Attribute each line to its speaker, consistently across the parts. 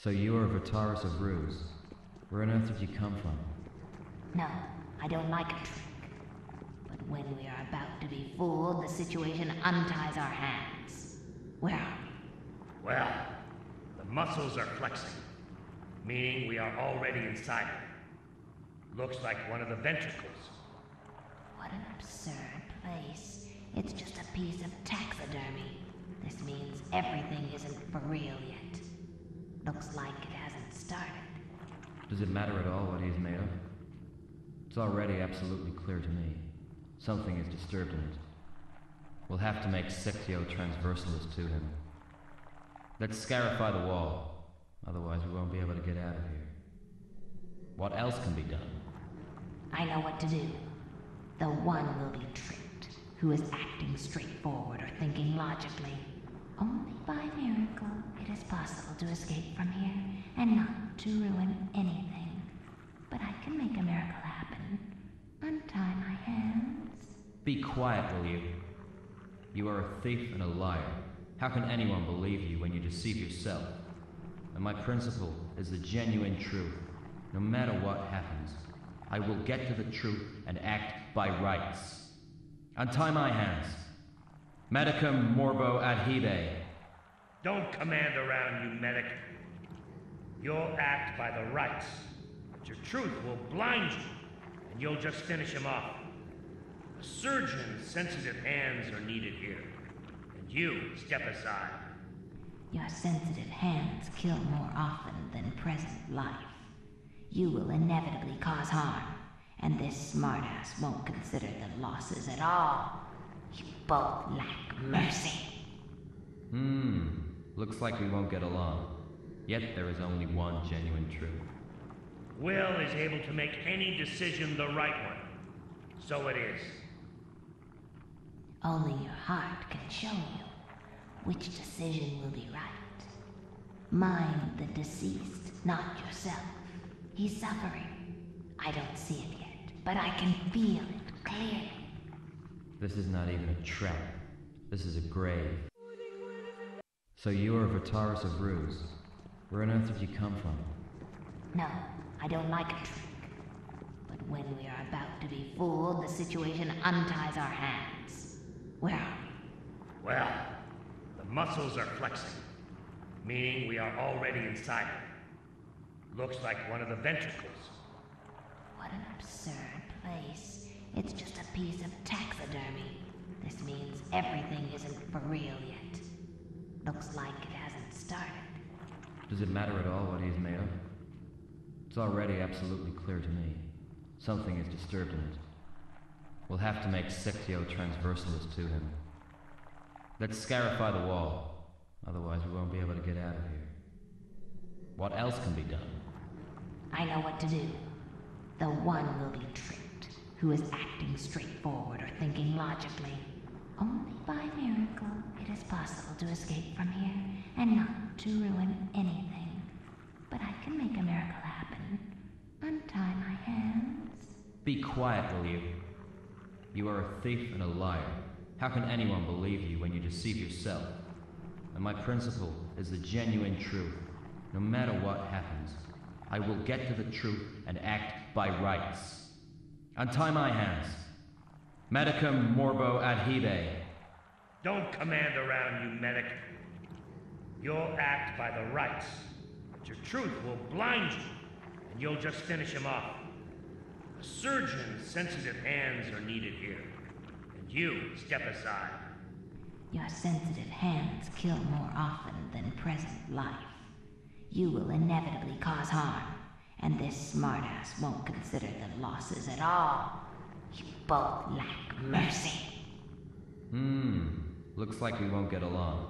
Speaker 1: So you are Vitaris of Ruse. Where on earth did you come from?
Speaker 2: No, I don't like a trick. But when we are about to be fooled, the situation unties our hands. Where are we?
Speaker 3: Well, the muscles are flexing, meaning we are already inside it. Looks like one of the ventricles.
Speaker 2: What an absurd place. It's just a piece of taxidermy. This means everything isn't for real yet. Looks like it hasn't started.
Speaker 1: Does it matter at all what he's made of? It's already absolutely clear to me. Something is disturbed in it. We'll have to make Sectio transversalis to him. Let's scarify the wall. Otherwise we won't be able to get out of here. What else can be done?
Speaker 2: I know what to do. The one will be tricked, who is acting straightforward or thinking logically. Only by miracle it is possible to escape from here and not to ruin anything. But I can make a miracle happen. Untie my hands.
Speaker 1: Be quiet, will you? You are a thief and a liar. How can anyone believe you when you deceive yourself? And my principle is the genuine truth. No matter what happens, I will get to the truth and act by rights. Untie my hands. Medicum morbo adhibe.
Speaker 3: Don't command around, you medic. You'll act by the rights, but your truth will blind you, and you'll just finish him off. A surgeon's sensitive hands are needed here, and you step aside.
Speaker 2: Your sensitive hands kill more often than present life. You will inevitably cause harm, and this smartass won't consider the losses at all. You both lack mercy.
Speaker 1: Looks like we won't get along. Yet there is only one genuine truth.
Speaker 3: Will is able to make any decision the right one. So it is.
Speaker 2: Only your heart can show you which decision will be right. Mind the deceased, not yourself. He's suffering. I don't see it yet, but I can feel it clearly.
Speaker 1: This is not even a trap. This is a grave. So you are Vitaris of Ruse. Where on earth did you come from?
Speaker 2: No, I don't like a trick. But when we are about to be fooled, the situation unties our hands. Where are we?
Speaker 3: Well, the muscles are flexing, meaning we are already inside it. Looks like one of the ventricles.
Speaker 2: What an absurd place. It's just a piece of taxidermy. This means everything isn't for real yet. Looks like it hasn't started.
Speaker 1: Does it matter at all what he's made of? It's already absolutely clear to me. Something is disturbed in it. We'll have to make Sectio transversalis to him. Let's scarify the wall. Otherwise we won't be able to get out of here. What else can be done?
Speaker 2: I know what to do. The one will be tricked, who is acting straightforward or thinking logically. Only by miracle it is possible to escape from here and not to ruin anything. But I can make a miracle happen. Untie my hands.
Speaker 1: Be quiet, will you? You are a thief and a liar. How can anyone believe you when you deceive yourself? And my principle is the genuine truth. No matter what happens, I will get to the truth and act by rights. Untie my hands. Medicum morbo adhibe.
Speaker 3: Don't command around, you medic. You'll act by the rights, but your truth will blind you, and you'll just finish him off. A surgeon's sensitive hands are needed here, and you step aside.
Speaker 2: Your sensitive hands kill more often than present life. You will inevitably cause harm, and this smartass won't consider the losses at all. You both lack mercy.
Speaker 1: Looks like we won't get along.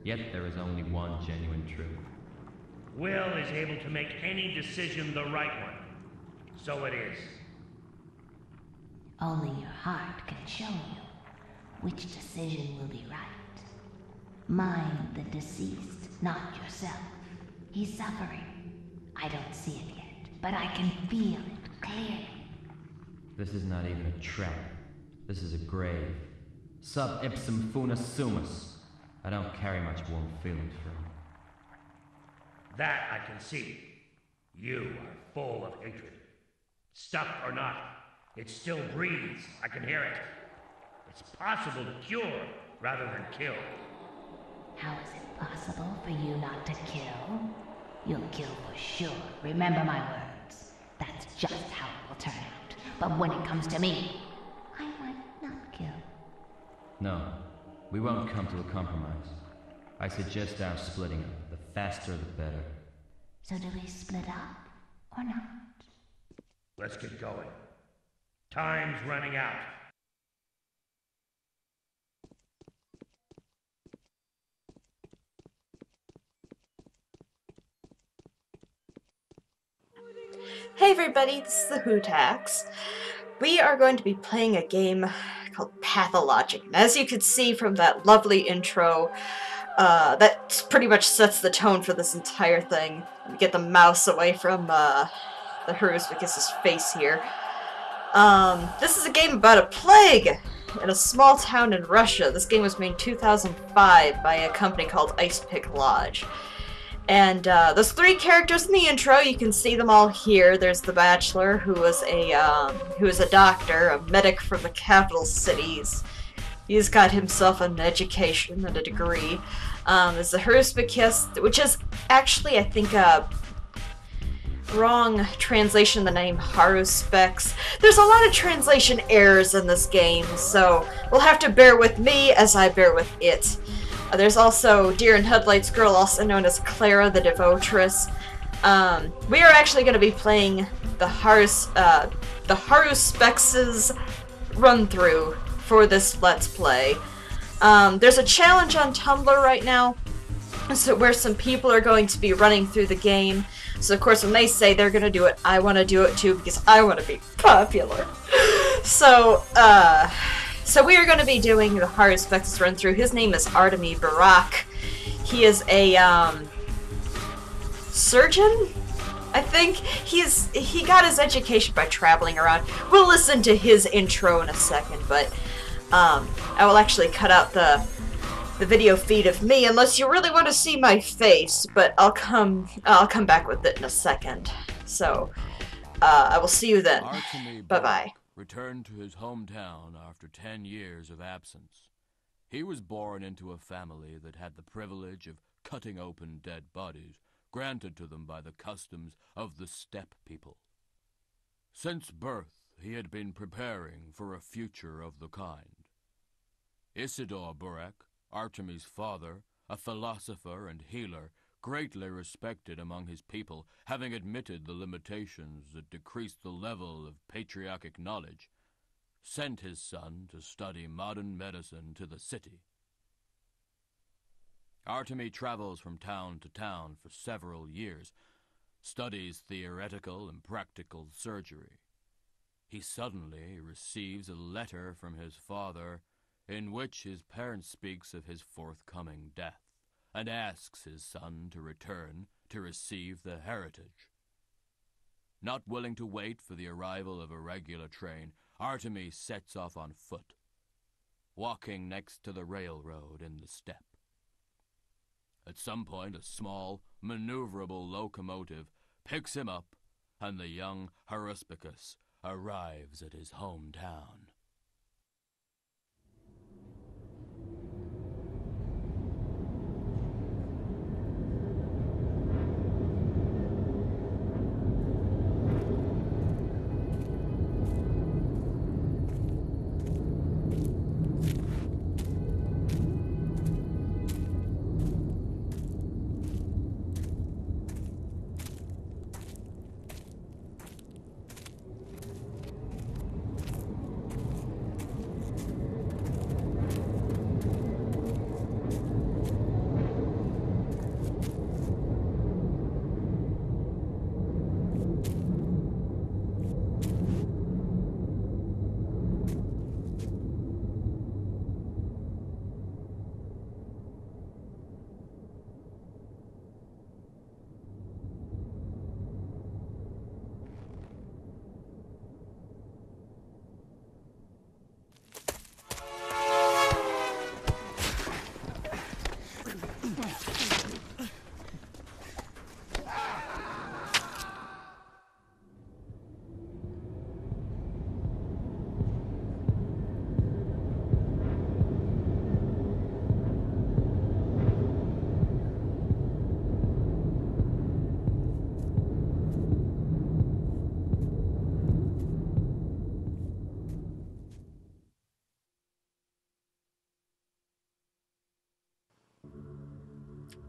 Speaker 1: Yet there is only one genuine truth.
Speaker 3: Will is able to make any decision the right one. So it is.
Speaker 2: Only your heart can show you which decision will be right. Mind the deceased, not yourself. He's suffering. I don't see it yet, but I can feel it clearly.
Speaker 1: This is not even a trap. This is a grave. Sub ipsum funus sumus. I don't carry much warm feelings for him.
Speaker 3: That I can see. You are full of hatred. Stuffed or not, it still breathes. I can hear it. It's possible to cure rather than kill.
Speaker 2: How is it possible for you not to kill? You'll kill for sure. Remember my words. That's just how it will turn out. But when it comes to me, I might not kill.
Speaker 1: No, we won't come to a compromise. I suggest our splitting up. The faster the better.
Speaker 2: So do we split up or not?
Speaker 3: Let's get going. Time's running out.
Speaker 4: Hey everybody, this is the Hootax. We are going to be playing a game called Pathologic. And as you can see from that lovely intro, that pretty much sets the tone for this entire thing. Let me get the mouse away from the Haruspex' face here. This is a game about a plague in a small town in Russia. This game was made in 2005 by a company called Ice Pick Lodge. And there's 3 characters in the intro. You can see them all here. There's the Bachelor, who was a doctor, a medic from the capital cities. He's got himself an education and a degree. There's the Haruspex, which is actually, I think, a wrong translation of the name Haruspex. There's a lot of translation errors in this game, so we'll have to bear with me as I bear with it. There's also Deer in Headlights Girl, also known as Clara the Devotress. We are actually going to be playing the Haruspex's run-through for this Let's Play. There's a challenge on Tumblr right now, so where some people are going to be running through the game. So of course when they say they're going to do it, I want to do it too because I want to be popular. So we are going to be doing the Haruspex's run through. His name is Artemy Barak. He is a surgeon, I think. He got his education by traveling around. We'll listen to his intro in a second, but I will actually cut out the video feed of me unless you really want to see my face. But I'll come back with it in a second. So I will see you then. Bye bye.
Speaker 5: Returned to his hometown after 10 years of absence. He was born into a family that had the privilege of cutting open dead bodies, granted to them by the customs of the steppe people. Since birth, he had been preparing for a future of the kind. Isidore Barak, Artemy's father, a philosopher and healer, greatly respected among his people, having admitted the limitations that decreased the level of patriarchic knowledge, sent his son to study modern medicine to the city. Artemy travels from town to town for several years, studies theoretical and practical surgery. He suddenly receives a letter from his father in which his parent speaks of his forthcoming death, and asks his son to return to receive the heritage. Not willing to wait for the arrival of a regular train, Artemy sets off on foot, walking next to the railroad in the steppe. At some point, a small, maneuverable locomotive picks him up, and the young Haruspex arrives at his hometown.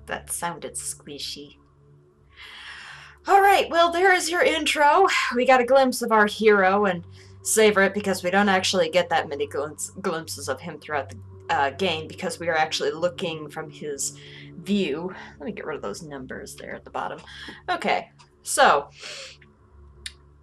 Speaker 4: That sounded squishy. Alright, well, there is your intro. We got a glimpse of our hero, and savor it because we don't actually get that many glimpses of him throughout the game because we are actually looking from his view. Let me get rid of those numbers there at the bottom. Okay, so,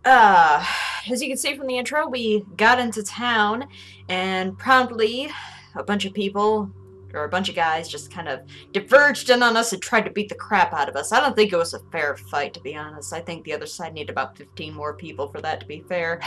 Speaker 4: as you can see from the intro, we got into town, and promptly a bunch of people, or a bunch of guys, just kind of diverged in on us and tried to beat the crap out of us. I don't think it was a fair fight, to be honest. I think the other side needed about 15 more people for that to be fair.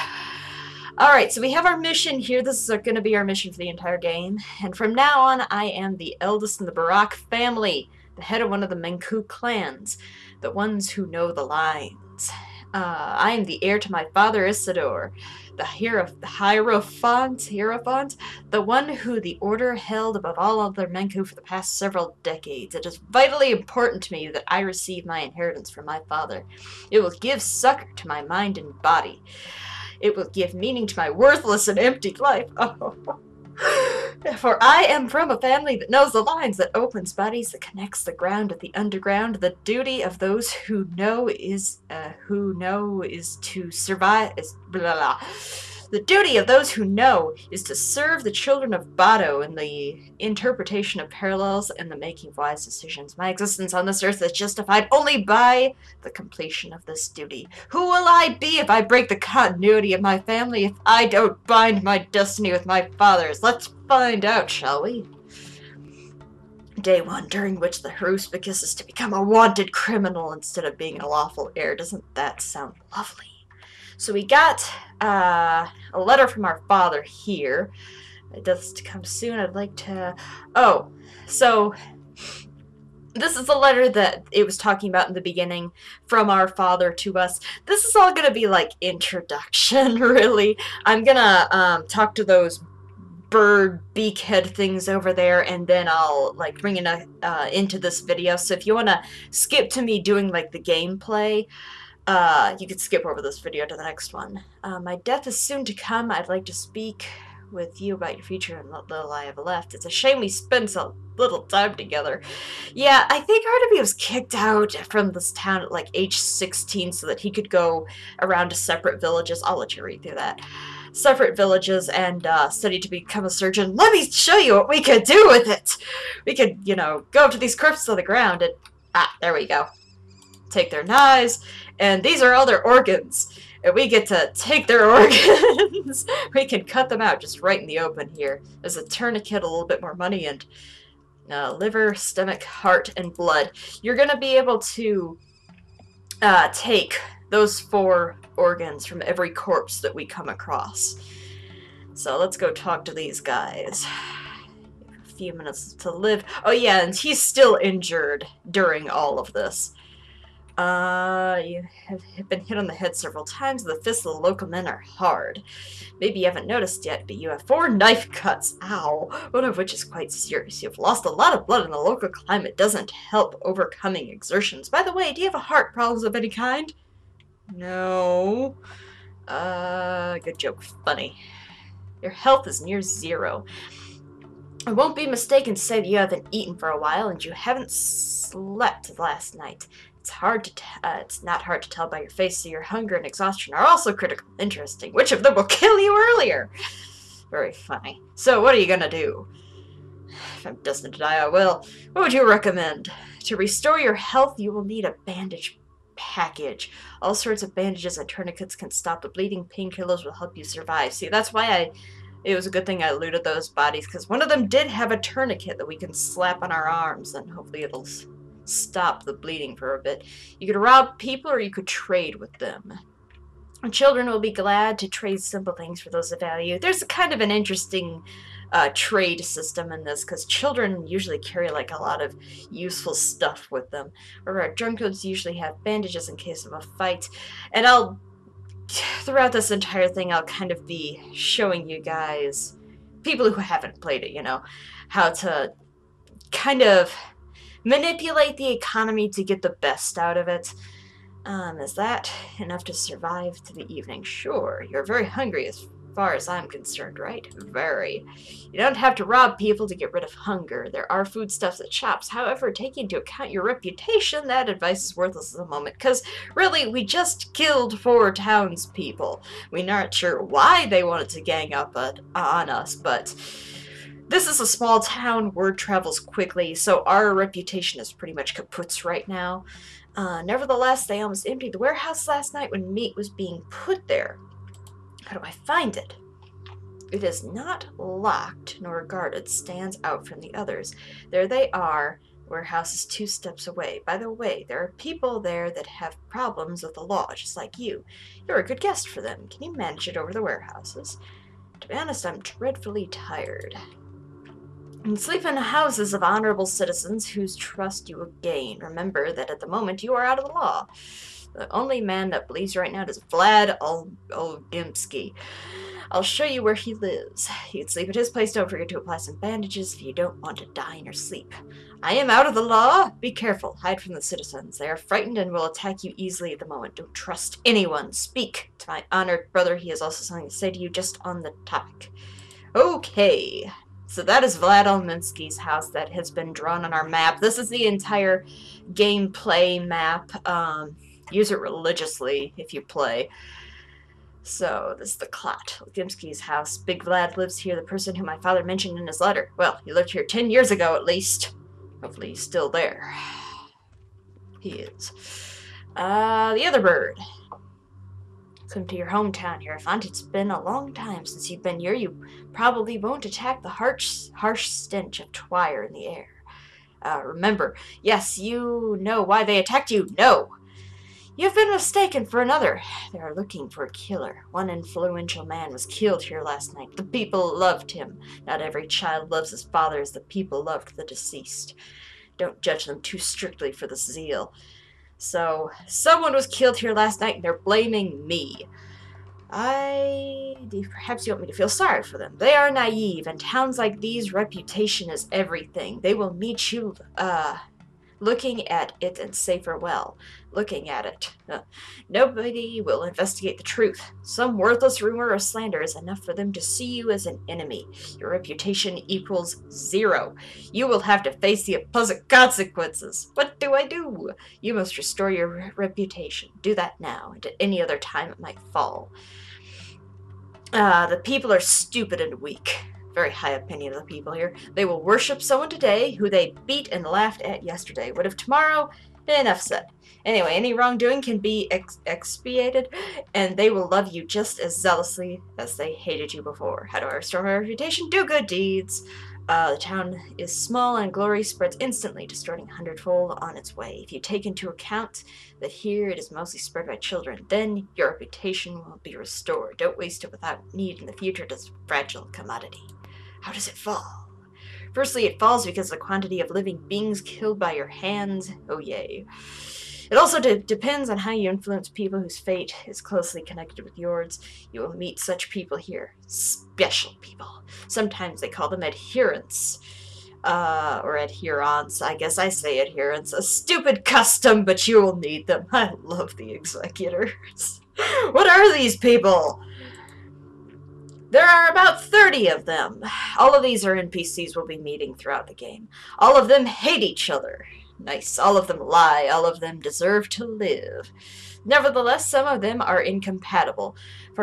Speaker 4: Alright, so we have our mission here. This is going to be our mission for the entire game. And from now on, I am the eldest in the Barak family, the head of one of the Menku clans, the ones who know the lines. I am the heir to my father Isidore, the Hierophant, the one who the Order held above all other Menku for the past several decades. It is vitally important to me that I receive my inheritance from my father. It will give succor to my mind and body. It will give meaning to my worthless and empty life. Oh. For I am from a family that knows the lines, that opens bodies, that connects the ground with the underground. The duty of those who know is to survive. The duty of those who know is to serve the children of Bado in the interpretation of parallels and the making of wise decisions. My existence on this earth is justified only by the completion of this duty. Who will I be if I break the continuity of my family, if I don't bind my destiny with my father's? Let's find out, shall we? Day 1, during which the Haruspex is to become a wanted criminal instead of being a lawful heir. Doesn't that sound lovely? So we got a letter from our father here. It does to come soon. I'd like to... Oh, so this is the letter that it was talking about in the beginning from our father to us. This is all going to be like introduction, really. I'm going to talk to those bird beakhead things over there, and then I'll like bring it into this video. So if you want to skip to me doing like the gameplay, you could skip over this video to the next one. My death is soon to come. I'd like to speak with you about your future and what little I have left. It's a shame we spent so little time together. Yeah, I think Artemis was kicked out from this town at like age 16 so that he could go around to separate villages. I'll let you read through that. Separate villages and study to become a surgeon. Let me show you what we could do with it. We could, you know, go up to these corpses on the ground and... there we go. Take their knives, and these are all their organs, and we get to take their organs. We can cut them out just right in the open here. There's a tourniquet, a little bit more money, and liver, stomach, heart, and blood. You're going to be able to take those 4 organs from every corpse that we come across. So let's go talk to these guys. A few minutes to live. Oh yeah, and he's still injured during all of this. You have been hit on the head several times. The fists of the local men are hard. Maybe you haven't noticed yet, but you have 4 knife cuts. Ow. One of which is quite serious. You've lost a lot of blood, and the local climate doesn't help overcoming exertions. By the way, do you have heart problems of any kind? No. Good joke. Funny. Your health is near 0. I won't be mistaken to say that you haven't eaten for a while, and you haven't slept last night. It's not hard to tell by your face, so your hunger and exhaustion are also critical. Interesting. Which of them will kill you earlier? Very funny. So, what are you gonna do? If I'm destined to die, I will. What would you recommend? To restore your health, you will need a bandage package. All sorts of bandages and tourniquets can stop the bleeding. Painkillers will help you survive. See, that's why it was a good thing I looted those bodies, because one of them did have a tourniquet that we can slap on our arms, and hopefully it'll stop the bleeding for a bit. You could rob people, or you could trade with them. Children will be glad to trade simple things for those of value. There's a kind of an interesting trade system in this, because children usually carry like a lot of useful stuff with them. Or drunkards usually have bandages in case of a fight. And throughout this entire thing, I'll kind of be showing you guys, people who haven't played it, you know, how to kind of manipulate the economy to get the best out of it. Is that enough to survive to the evening? Sure. You're very hungry. It's far as I'm concerned, right? Very. You don't have to rob people to get rid of hunger. There are foodstuffs at shops. However, taking into account your reputation, that advice is worthless at the moment, because really, we just killed 4 townspeople. We're not sure why they wanted to gang up on us, but this is a small town, word travels quickly, so our reputation is pretty much kaput right now. Nevertheless, they almost emptied the warehouse last night when meat was being put there. How do I find it? It is not locked nor guarded, stands out from the others. There they are. The warehouse is 2 steps away. By the way, there are people there that have problems with the law, just like you. You're a good guest for them. Can you manage it over the warehouses? To be honest, I'm dreadfully tired. And sleep in the houses of honorable citizens whose trust you will gain. Remember that at the moment you are out of the law. The only man that believes you right now is Vlad Olgimsky. I'll show you where he lives. You can sleep at his place. Don't forget to apply some bandages if you don't want to die in your sleep. I am out of the law. Be careful. Hide from the citizens. They are frightened and will attack you easily at the moment. Don't trust anyone. Speak to my honored brother. He has also something to say to you just on the topic. Okay. So that is Vlad Olminsky's house that has been drawn on our map. This is the entire gameplay map. Use it religiously if you play. So, this is the Clot, Olginsky's house. Big Vlad lives here, the person who my father mentioned in his letter. Well, he lived here 10 years ago at least. Hopefully he's still there. He is. The other bird. Come to your hometown, Hierophant. It's been a long time since you've been here. You probably won't attack the harsh stench of Twire in the air. Remember, yes, you know why they attacked you. No! You've been mistaken for another. They are looking for a killer. One influential man was killed here last night. The people loved him. Not every child loves his father as the people loved the deceased. Don't judge them too strictly for this zeal. So, someone was killed here last night and they're blaming me. Perhaps you want me to feel sorry for them. They are naive, and towns like these, reputation is everything. They will meet you, looking at it and say farewell. Looking at it. Nobody will investigate the truth. Some worthless rumor or slander is enough for them to see you as an enemy. Your reputation equals 0. You will have to face the opposite consequences. What do I do? You must restore your reputation. Do that now, and at any other time it might fall. The people are stupid and weak. Very high opinion of the people here. They will worship someone today who they beat and laughed at yesterday. What if tomorrow? Enough said. Anyway, any wrongdoing can be expiated, and they will love you just as zealously as they hated you before. How do I restore my reputation? Do good deeds. The town is small, and glory spreads instantly, distorting 100-fold on its way. If you take into account that here it is mostly spread by children, then your reputation will be restored. Don't waste it without need in the future. It is a fragile commodity. How does it fall? Firstly, it falls because of the quantity of living beings killed by your hands. Oh, yay. It also depends on how you influence people whose fate is closely connected with yours. You will meet such people here. Special people. Sometimes they call them adherents. Or adherents. I guess I say adherents. A stupid custom, but you will need them. I love the executors. What are these people? There are about 30 of them. All of these are NPCs we'll be meeting throughout the game. All of them hate each other. Nice. All of them lie. All of them deserve to live. Nevertheless, some of them are incompatible.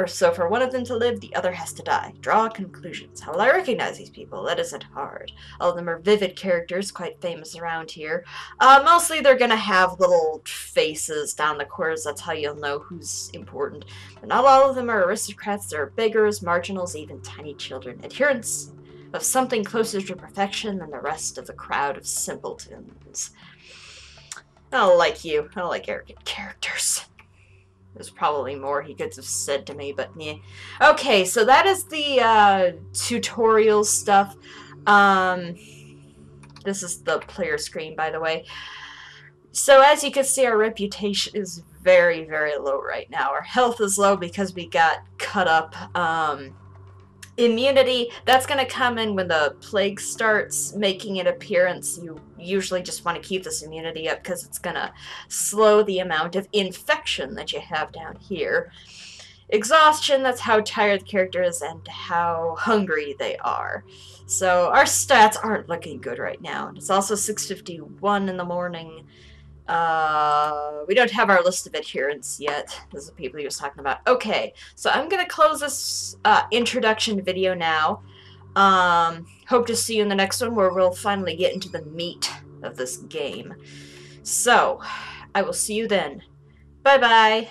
Speaker 4: So for one of them to live, the other has to die. Draw conclusions. How will I recognize these people? That isn't hard. All of them are vivid characters, quite famous around here. Mostly they're going to have little faces down the corners. That's how you'll know who's important. But not all of them are aristocrats. There are beggars, marginals, even tiny children. Adherents of something closer to perfection than the rest of the crowd of simpletons. I don't like you. I don't like arrogant characters. There's probably more he could have said to me, but yeah. Okay, so that is the tutorial stuff. This is the player screen, by the way. So as you can see, our reputation is very, very low right now. Our health is low because we got cut up. Immunity, that's going to come in when the plague starts making an appearance. You usually just want to keep this immunity up because it's going to slow the amount of infection that you have down here. exhaustion, that's how tired the character is and how hungry they are. So our stats aren't looking good right now. And it's also 6:51 in the morning. We don't have our list of adherents yet. This is the people he was talking about. Okay, so I'm gonna close this introduction video now. Hope to see you in the next one where we'll finally get into the meat of this game. So, I will see you then. Bye-bye.